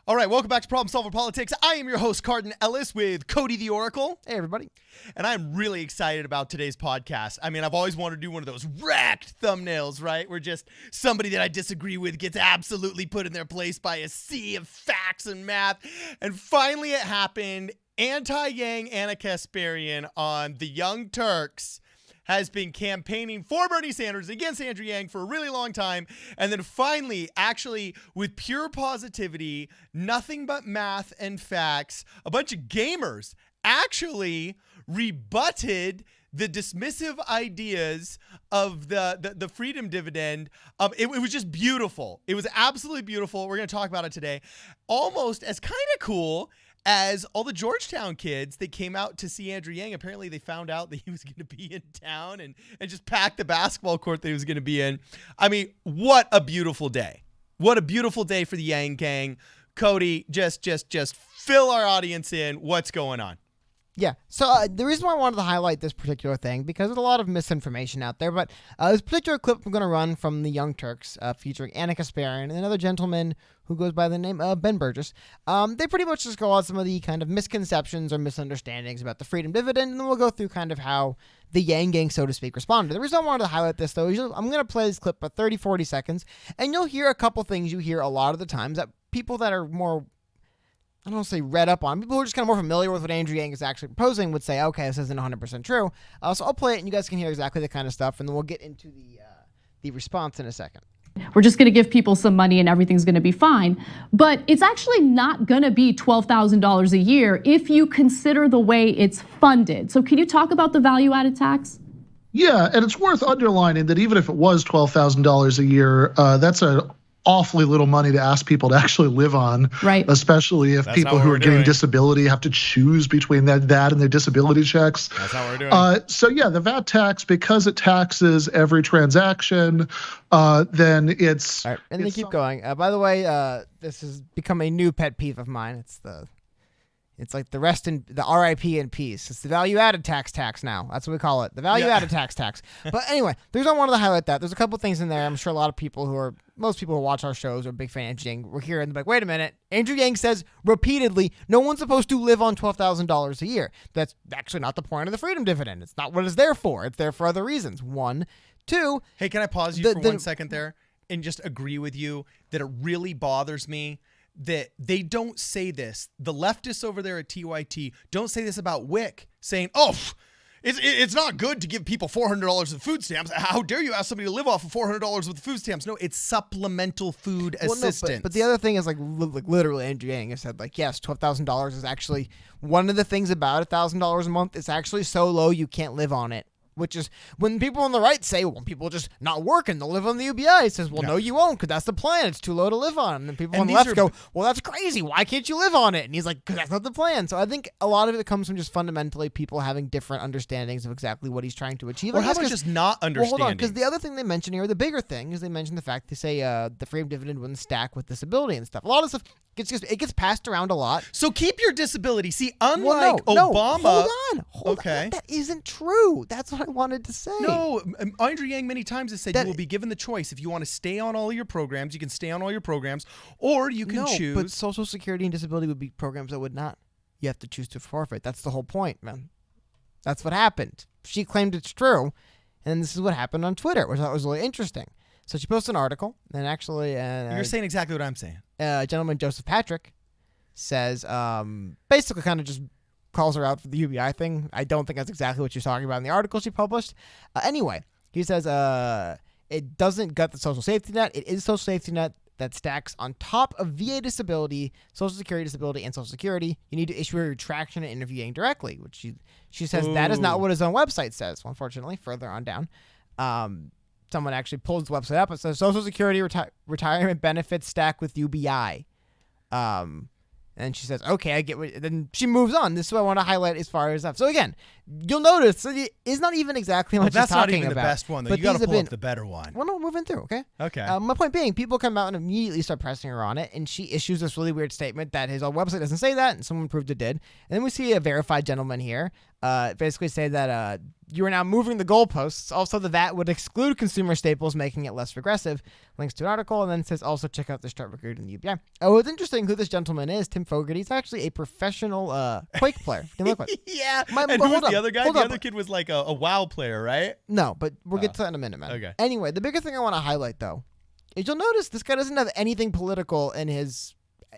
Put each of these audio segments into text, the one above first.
All right, welcome back to Problem Solver Politics. I am your host, Cardin Ellis, with Cody the Oracle. Hey, everybody. And I'm really excited about today's podcast. I mean, I've always wanted to do one of those wrecked thumbnails, right? Where just somebody that I disagree with gets absolutely put in their place by a sea of facts and math. And finally it happened. Anti-Yang Anna Kasparian on the Young Turks has been campaigning for Bernie Sanders against Andrew Yang for a really long time. And then finally, actually, with pure positivity, nothing but math and facts, a bunch of gamers actually rebutted the dismissive ideas of the freedom dividend. It was just beautiful. It was absolutely beautiful. We're going to talk about it today. Almost as kind of cool as all the Georgetown kids that came out to see Andrew Yang. Apparently they found out that he was going to be in town and just packed the basketball court that he was going to be in. I mean, what a beautiful day. What a beautiful day for the Yang gang. Cody, just fill our audience in. What's going on? Yeah, so the reason why I wanted to highlight this particular thing, because there's a lot of misinformation out there, but this particular clip I'm going to run from the Young Turks featuring Anna Kasparian and another gentleman who goes by the name of Ben Burgess. They pretty much just go on some of the kind of misconceptions or misunderstandings about the freedom dividend, and then we'll go through kind of how the Yang gang, so to speak, responded. The reason I wanted to highlight this, though, is I'm going to play this clip for 30, 40 seconds, and you'll hear a couple things you hear a lot of the times that people that are more, I don't want to say read up on, people who are just kind of more familiar with what Andrew Yang is actually proposing would say, okay, this isn't 100% true. So I'll play it and you guys can hear exactly the kind of stuff, and then we'll get into the response in a second. We're just going to give people some money and everything's going to be fine. But it's actually not going to be $12,000 a year if you consider the way it's funded. So can you talk about the value-added tax? Yeah, and it's worth underlining that even if it was $12,000 a year, that's an awfully little money to ask people to actually live on, right? Especially if people who are getting disability have to choose between that and their disability checks. That's how we're doing. So yeah, the VAT tax, because it taxes every transaction, then it's. All right, and they keep going. By the way, this has become a new pet peeve of mine. It's like the rest in the RIP in peace. It's the value-added tax now. That's what we call it. The value-added tax. But anyway, the reason I wanted to highlight that, there's a couple things in there. I'm sure a lot of people most people who watch our shows are big fans of Andrew Yang. We're here and they're like, wait a minute. Andrew Yang says repeatedly, no one's supposed to live on $12,000 a year. That's actually not the point of the freedom dividend. It's not what it's there for. It's there for other reasons. One. Two. Hey, can I pause you for 1 second there and just agree with you that it really bothers me that they don't say this. The leftists over there at TYT don't say this about WIC, saying, oh, it's not good to give people $400 in food stamps. How dare you ask somebody to live off of $400 with food stamps? No, it's supplemental food assistance. No, but the other thing is like literally Andrew Yang has said, like, yes, $12,000 is actually one of the things about $1,000 a month. It's actually so low you can't live on it. Which is when people on the right say, well, people just not working, they'll live on the UBI. He says, well, no, you won't, because that's the plan. It's too low to live on. And then people on the left go, well, that's crazy. Why can't you live on it? And he's like, because that's not the plan. So I think a lot of it comes from just fundamentally people having different understandings of exactly what he's trying to achieve. Or how about just not understanding? Well, hold on, because the other thing they mention here, the bigger thing, is they mention the fact they say the freedom dividend wouldn't stack with disability and stuff. A lot of stuff gets passed around a lot. So keep your disability. See, unlike Obama. Hold on. That isn't true. That's what I wanted to say. No, Andrew Yang many times has said you will be given the choice. If you want to stay on all of your programs, you can stay on all your programs, or you can choose. But Social Security and disability would be programs that would not. You have to choose to forfeit. That's the whole point, man. That's what happened. She claimed it's true, and this is what happened on Twitter, which I thought was really interesting. So she posted an article, and actually... You're saying exactly what I'm saying. A gentleman, Joseph Patrick, says, basically kind of just calls her out for the UBI thing. I don't think that's exactly what she's talking about in the article she published. Anyway, he says it doesn't gut the social safety net. It is a social safety net that stacks on top of VA disability, Social Security disability, and Social Security. You need to issue a retraction and interview Yang directly, which she says that is not what his own website says, unfortunately, further on down. Someone actually pulls the website up. It says Social Security retirement benefits stack with UBI. And she says, okay, I get what... Then she moves on. This is what I want to highlight as far as that. So again, you'll notice it's not even exactly what she's talking about. That's not even the best one, though. You got to pull up the better one. Well, no, we're moving through, okay? Okay. My point being, people come out and immediately start pressing her on it, and she issues this really weird statement that his own website doesn't say that, and someone proved it did. And then we see a verified gentleman here basically say that you are now moving the goalposts. Also, the VAT would exclude consumer staples, making it less regressive. Links to an article, and then says also check out the start record in the UBI. Oh, it's interesting who this gentleman is, Tim Fogarty. He's actually a professional Quake player. Yeah. And who was the other guy? The other kid was like a WoW player, right? No, but we'll get to that in a minute, man. Okay. Anyway, the bigger thing I want to highlight, though, is you'll notice this guy doesn't have anything political in his...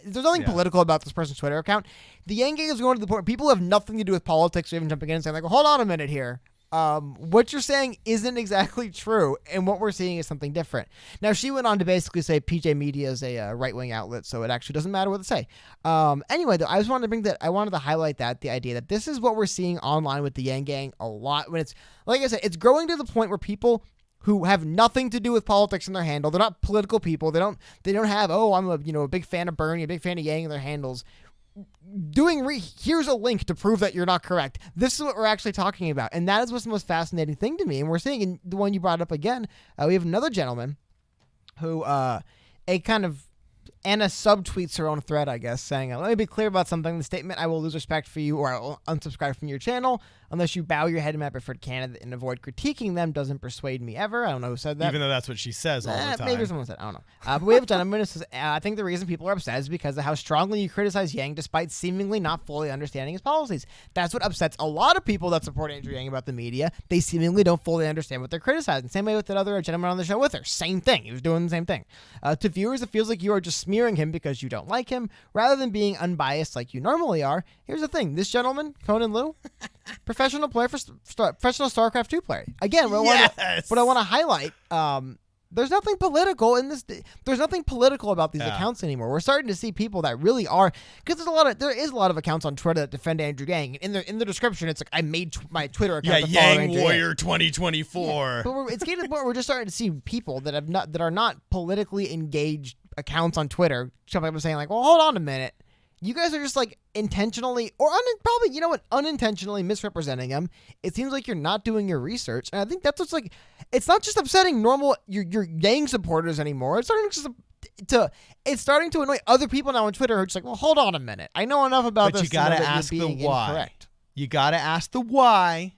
There's nothing political about this person's Twitter account. The Yang Gang is going to the point. People have nothing to do with politics or even jumping in and saying, like, well, hold on a minute here. What you're saying isn't exactly true, and what we're seeing is something different. Now, she went on to basically say PJ Media is a right-wing outlet, so it actually doesn't matter what they say. Anyway, though, I just wanted to I wanted to highlight the idea that this is what we're seeing online with the Yang Gang a lot. When it's, like I said, it's growing to the point where people who have nothing to do with politics in their handle, they're not political people. They don't have, I'm a big fan of Bernie, a big fan of Yang in their handles. Here's a link to prove that you're not correct. This is what we're actually talking about. And that is what's the most fascinating thing to me. And we're seeing in the one you brought up again, we have another gentleman who, Anna subtweets her own thread, I guess, saying, let me be clear about something. The statement, I will lose respect for you or I will unsubscribe from your channel unless you bow your head in my preferred candidate and avoid critiquing them doesn't persuade me ever. I don't know who said that. Even though that's what she says all the time. Maybe someone said, I don't know. But we have a gentleman who says, I think the reason people are upset is because of how strongly you criticize Yang despite seemingly not fully understanding his policies. That's what upsets a lot of people that support Andrew Yang about the media. They seemingly don't fully understand what they're criticizing. Same way with that other gentleman on the show with her. Same thing. He was doing the same thing. To viewers, it feels like you are just smearing him because you don't like him rather than being unbiased like you normally are. Here's the thing. This gentleman, Conan Liu, professional player professional StarCraft 2 player. Again, what I want to highlight, there's nothing political in this. There's nothing political about these accounts anymore. We're starting to see people that really are, because there is a lot of accounts on Twitter that defend Andrew Yang. In the description, it's like I made my Twitter account. Yeah, Yang Warrior 2024. Yeah, but it's getting to the point where we're just starting to see people that are not politically engaged accounts on Twitter jumping up and saying like, well, hold on a minute. You guys are just like intentionally or unintentionally misrepresenting him. It seems like you're not doing your research. And I think that's what's like, it's not just upsetting your Yang supporters anymore. It's starting to annoy other people now on Twitter who are just like, well, hold on a minute. I know enough about this. But you got to ask the why. Incorrect. You got to ask the why.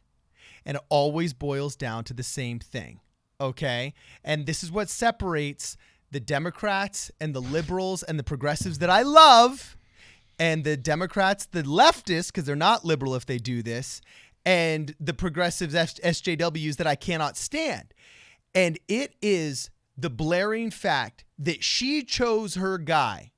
And it always boils down to the same thing. Okay. And this is what separates the Democrats and the liberals and the progressives that I love, and the Democrats, the leftists, because they're not liberal if they do this, and the progressives, SJWs, that I cannot stand. And it is the blaring fact that she chose her guy.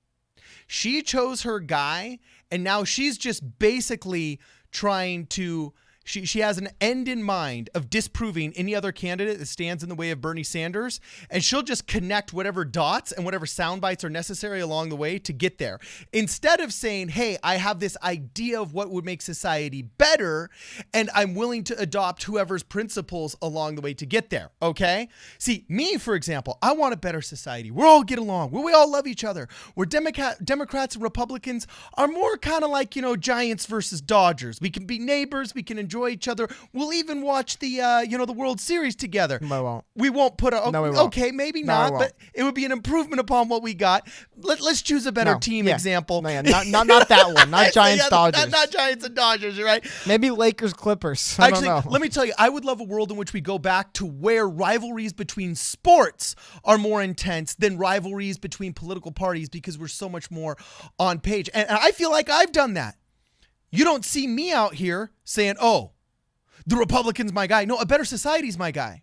She chose her guy, and now she's just basically trying to... She has an end in mind of disproving any other candidate that stands in the way of Bernie Sanders, and she'll just connect whatever dots and whatever sound bites are necessary along the way to get there. Instead of saying, hey, I have this idea of what would make society better, and I'm willing to adopt whoever's principles along the way to get there, okay? See, me, for example, I want a better society. We'll all get along. We all love each other. Where Democrats and Republicans are more kind of like, Giants versus Dodgers. We can be neighbors. We can enjoy each other. We'll even watch the the World Series together. No, we won't. We won't put a... No, we won't. Okay, maybe not, but it would be an improvement upon what we got. Let's choose a better team example. No, not that one. Not Giants, Dodgers. Not Giants and Dodgers, you're right. Maybe Lakers, Clippers. Actually, let me tell you, I would love a world in which we go back to where rivalries between sports are more intense than rivalries between political parties because we're so much more on page. And I feel like I've done that. You don't see me out here saying, oh, the Republican's my guy. No, a better society's my guy.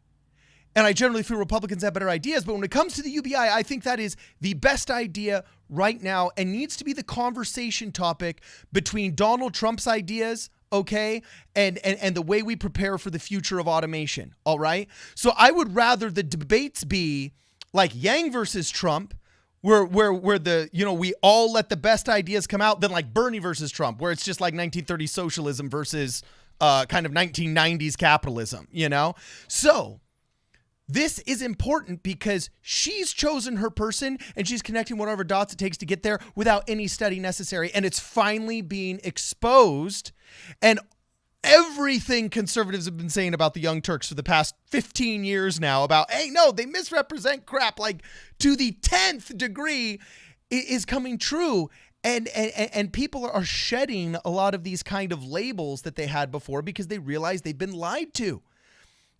And I generally feel Republicans have better ideas. But when it comes to the UBI, I think that is the best idea right now and needs to be the conversation topic between Donald Trump's ideas, okay, and the way we prepare for the future of automation, all right? So I would rather the debates be like Yang versus Trump, where the we all let the best ideas come out, than like Bernie versus Trump, where it's just like 1930s socialism versus kind of 1990s capitalism, So this is important because she's chosen her person and she's connecting whatever dots it takes to get there without any study necessary, and it's finally being exposed. And everything conservatives have been saying about the Young Turks for the past 15 years now about, hey, no, they misrepresent crap like to the 10th degree is coming true. And people are shedding a lot of these kind of labels that they had before because they realize they've been lied to.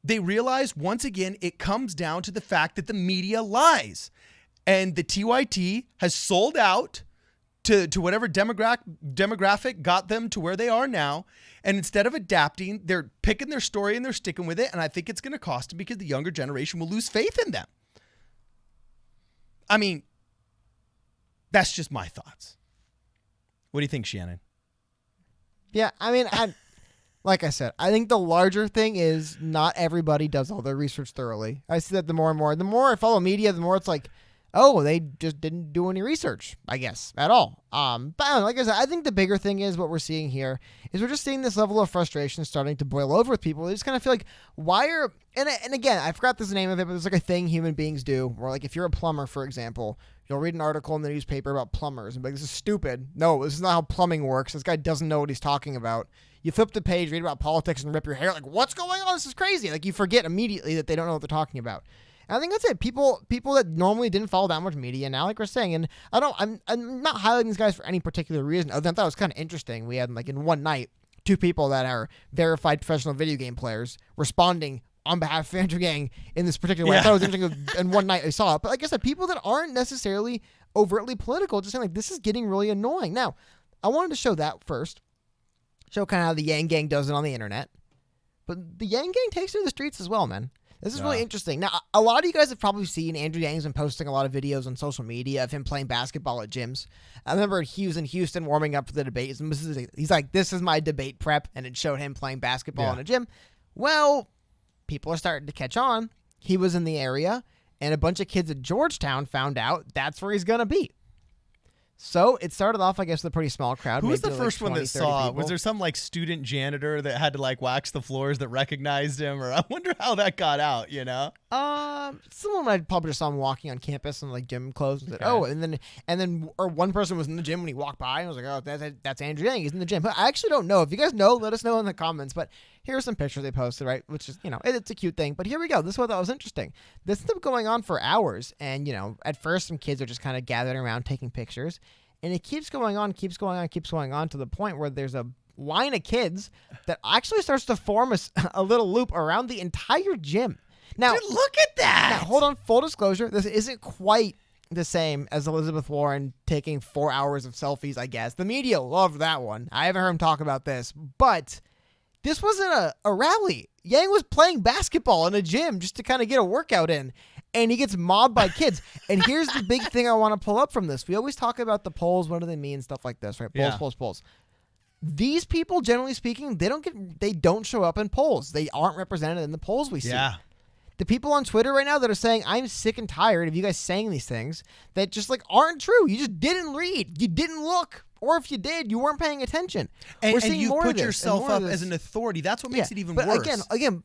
They realize, once again, it comes down to the fact that the media lies. And the TYT has sold out to whatever demographic got them to where they are now. And instead of adapting, they're picking their story and they're sticking with it. And I think it's going to cost them because the younger generation will lose faith in them. I mean, that's just my thoughts. What do you think, Shannon? Yeah, I mean, like I said, I think the larger thing is not everybody does all their research thoroughly. I see that the more and more. The more I follow media, the more it's like, oh, they just didn't do any research, I guess, at all. But like I said, I think the bigger thing is what we're seeing here is we're just seeing this level of frustration starting to boil over with people. They just kind of feel like, why are, and again, I forgot the name of it, but there's like a thing human beings do where, like, if you're a plumber, for example, you'll read an article in the newspaper about plumbers and be like, this is stupid. No, this is not how plumbing works. This guy doesn't know what he's talking about. You flip the page, read about politics, and rip your hair like, what's going on? This is crazy. Like, you forget immediately that they don't know what they're talking about. And I think that's it. People that normally didn't follow that much media now, like we're saying, and I'm not highlighting these guys for any particular reason other than I thought it was kind of interesting. We had, like, in one night, 2 people that are verified professional video game players responding on behalf of Andrew Yang in this particular way. I thought it was interesting, and one night I saw it. But like I said, people that aren't necessarily overtly political, just saying, like, this is getting really annoying. Now, I wanted to show that first. Show kind of how the Yang Gang does it on the internet. But the Yang Gang takes to the streets as well, man. This is really interesting. Now, a lot of you guys have probably seen Andrew Yang's been posting a lot of videos on social media of him playing basketball at gyms. I remember he was in Houston warming up for the debates, and he's like, this is my debate prep, and it showed him playing basketball in a gym. Well, people are starting to catch on. He was in the area, and a bunch of kids at Georgetown found out that's where he's going to be. So it started off, I guess, with a pretty small crowd. Who was the maybe first like 20, one that 30 saw? people. Was there some like student janitor that had to like wax the floors that recognized him? Or I wonder how that got out, you know? Someone I probably just saw him walking on campus in like gym clothes. And said, oh, and then or one person was in the gym when he walked by and I was like, oh, that's Andrew Yang. He's in the gym. But I actually don't know. If you guys know, let us know in the comments. But here are some pictures they posted, right? Which is, it's a cute thing. But here we go. This is what I thought was interesting. This ended up going on for hours. And, at first some kids are just kind of gathering around taking pictures. And it keeps going on to the point where there's a line of kids that actually starts to form a little loop around the entire gym. Now, Dude, look at that. Now, hold on. Full disclosure, this isn't quite the same as Elizabeth Warren taking 4 hours of selfies, I guess. The media loved that one. I haven't heard him talk about this. But this wasn't a rally. Yang was playing basketball in a gym just to kind of get a workout in. And he gets mobbed by kids. And here's the big thing I want to pull up from this. We always talk about the polls. What do they mean? Stuff like this, right? Polls. These people, generally speaking, they don't show up in polls. They aren't represented in the polls we see. Yeah. The people on Twitter right now that are saying, I'm sick and tired of you guys saying these things that just like aren't true. You just didn't read. You didn't look. Or if you did, you weren't paying attention. And you put yourself up as an authority. That's what makes it even worse. Again,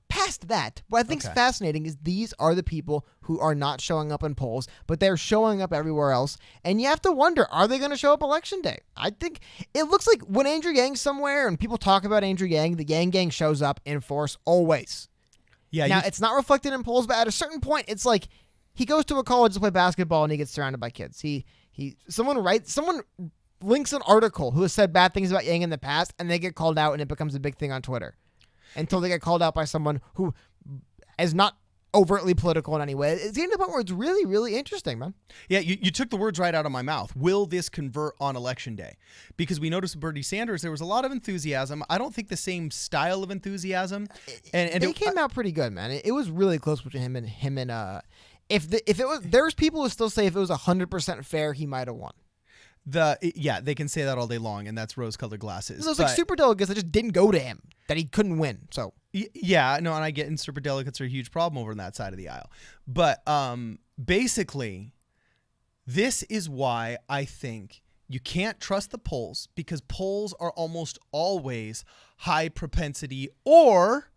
past that, what I think is fascinating is these are the people who are not showing up in polls, but they're showing up everywhere else. And you have to wonder, are they going to show up election day? I think it looks like when Andrew Yang's somewhere and people talk about Andrew Yang, the Yang Gang shows up in force always. Yeah. Now, it's not reflected in polls, but at a certain point, it's like he goes to a college to play basketball and he gets surrounded by kids. Someone links an article who has said bad things about Yang in the past, and they get called out, and it becomes a big thing on Twitter. Until they get called out by someone who is not overtly political in any way. It's getting to the point where it's really, really interesting, man. Yeah, you took the words right out of my mouth. Will this convert on election day? Because we noticed with Bernie Sanders, there was a lot of enthusiasm. I don't think the same style of enthusiasm. And it came out pretty good, man. It was really close between him and if it was, there's people who still say if it was 100% fair, he might have won. They can say that all day long, and that's rose-colored glasses. There's like super delegates that just didn't go to him, that he couldn't win. So and I get, and super delegates are a huge problem over on that side of the aisle. But basically, this is why I think you can't trust the polls, because polls are almost always high propensity or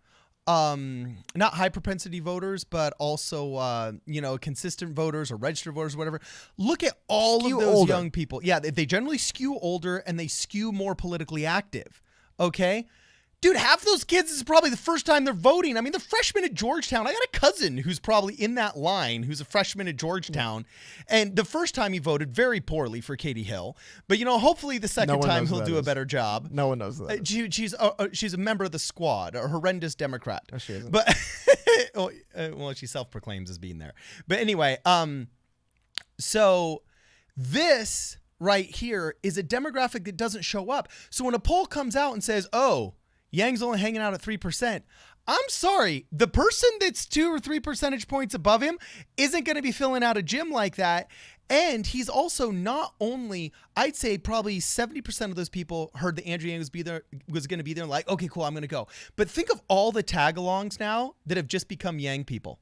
not high propensity voters, but also, consistent voters or registered voters or whatever. Look at all of those young people. Yeah. They generally skew older and they skew more politically active. Okay. Dude, half of those kids, this is probably the first time they're voting. I mean, they're freshmen at Georgetown. I got a cousin who's probably in that line, who's a freshman at Georgetown. And the first time he voted very poorly for Katie Hill. But, hopefully the second time he'll do a better job. No one knows that. She's a member of the squad, a horrendous Democrat. No, she isn't. But, well, she self-proclaims as being there. But anyway, so this right here is a demographic that doesn't show up. So when a poll comes out and says, oh, Yang's only hanging out at 3%. I'm sorry. The person that's 2 or 3 percentage points above him isn't going to be filling out a gym like that. And he's also not only, I'd say probably 70% of those people heard that Andrew Yang was going to be there and like, okay, cool, I'm going to go. But think of all the tag-alongs now that have just become Yang people.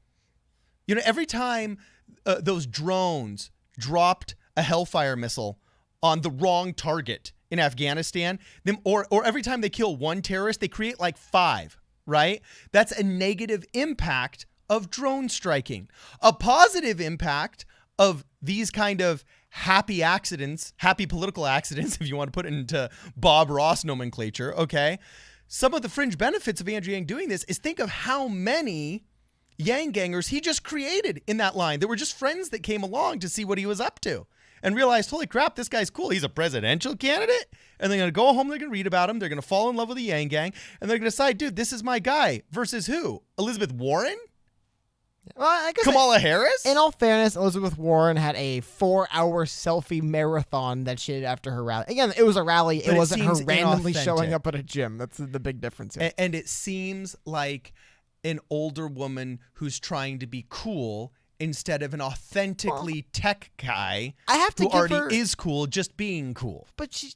Every time those drones dropped a Hellfire missile on the wrong target in Afghanistan, or every time they kill one terrorist, they create like 5, right? That's a negative impact of drone striking. A positive impact of these kind of happy political accidents, if you want to put it into Bob Ross nomenclature, okay? Some of the fringe benefits of Andrew Yang doing this is think of how many Yang gangers he just created in that line. They were just friends that came along to see what he was up to and realized, holy crap, this guy's cool. He's a presidential candidate. And they're going to go home, they're going to read about him, they're going to fall in love with the Yang gang, and they're going to decide, dude, this is my guy. Versus who? Elizabeth Warren? Well, I guess Kamala Harris? In all fairness, Elizabeth Warren had a 4-hour selfie marathon that she did after her rally. Again, it was a rally. But it wasn't her seems randomly inauthentic. showing up at a gym. That's the big difference here. And it seems like an older woman who's trying to be cool instead of an authentically tech guy I have to who give already her, is cool, just being cool. But she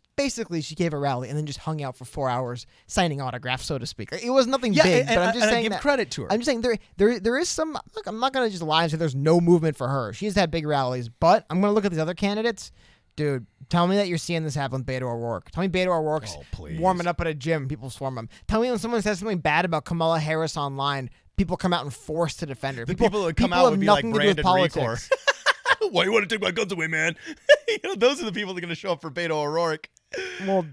gave a rally and then just hung out for 4 hours signing autographs, so to speak. It was nothing Yeah, big, and, but I'm just and saying I give that, credit to her. I'm just saying there is some. Look, I'm not gonna just lie and say there's no movement for her. She's had big rallies, but I'm gonna look at these other candidates. Dude, tell me that you're seeing this happen with Beto O'Rourke. Tell me Beto O'Rourke's warming up at a gym, people swarm him. Tell me when someone says something bad about Kamala Harris online, people come out and force to defend her. The people that would come out would be like Brandon Recor. Why you want to take my guns away, man? Those are the people that are going to show up for Beto O'Rourke. Well,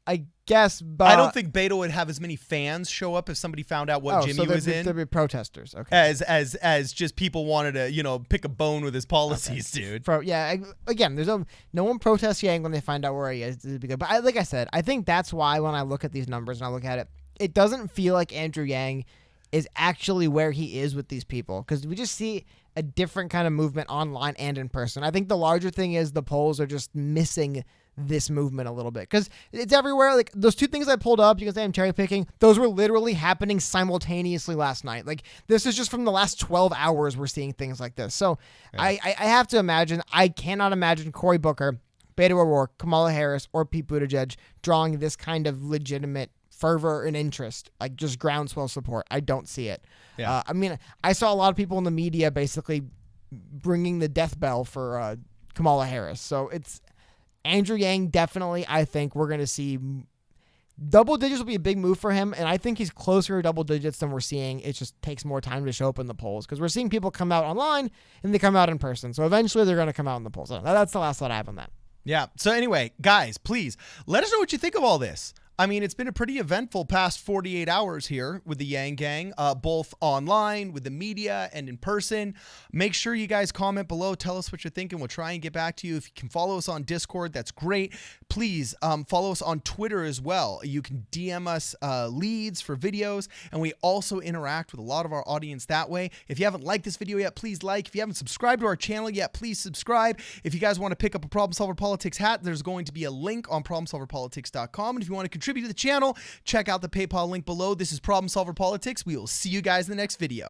I guess, but I don't think Beto would have as many fans show up if somebody found out what gym he was in. There'd be protesters, okay. As just people wanted to, pick a bone with his policies, dude. Again, there's no one protests Yang when they find out where he is. But like I said, I think that's why when I look at these numbers and I look at it, it doesn't feel like Andrew Yang is actually where he is with these people, because we just see a different kind of movement online and in person. I think the larger thing is the polls are just missing this movement a little bit, because it's everywhere. Like those 2 things I pulled up, you can say I'm cherry picking, those were literally happening simultaneously last night. Like this is just from the last 12 hours we're seeing things like this. So yeah. I have to imagine, I cannot imagine Cory Booker, Beto O'Rourke, Kamala Harris, or Pete Buttigieg drawing this kind of legitimate fervor and interest, like just groundswell support. I don't see it. Yeah. I saw a lot of people in the media basically bringing the death bell for Kamala Harris. So it's Andrew Yang. Definitely, I think we're going to see double digits will be a big move for him, and I think he's closer to double digits than we're seeing. It just takes more time to show up in the polls, because we're seeing people come out online and they come out in person. So eventually they're going to come out in the polls. So that's the last thought I have on that. Yeah. So anyway, guys, please let us know what you think of all this. I mean, it's been a pretty eventful past 48 hours here with the Yang Gang, both online, with the media, and in person. Make sure you guys comment below. Tell us what you're thinking. We'll try and get back to you. If you can follow us on Discord, that's great. Please follow us on Twitter as well. You can DM us leads for videos, and we also interact with a lot of our audience that way. If you haven't liked this video yet, please like. If you haven't subscribed to our channel yet, please subscribe. If you guys want to pick up a Problem Solver Politics hat, there's going to be a link on problemsolverpolitics.com. And if you want to contribute to the channel, check out the PayPal link below. This is Problem Solver Politics. We will see you guys in the next video.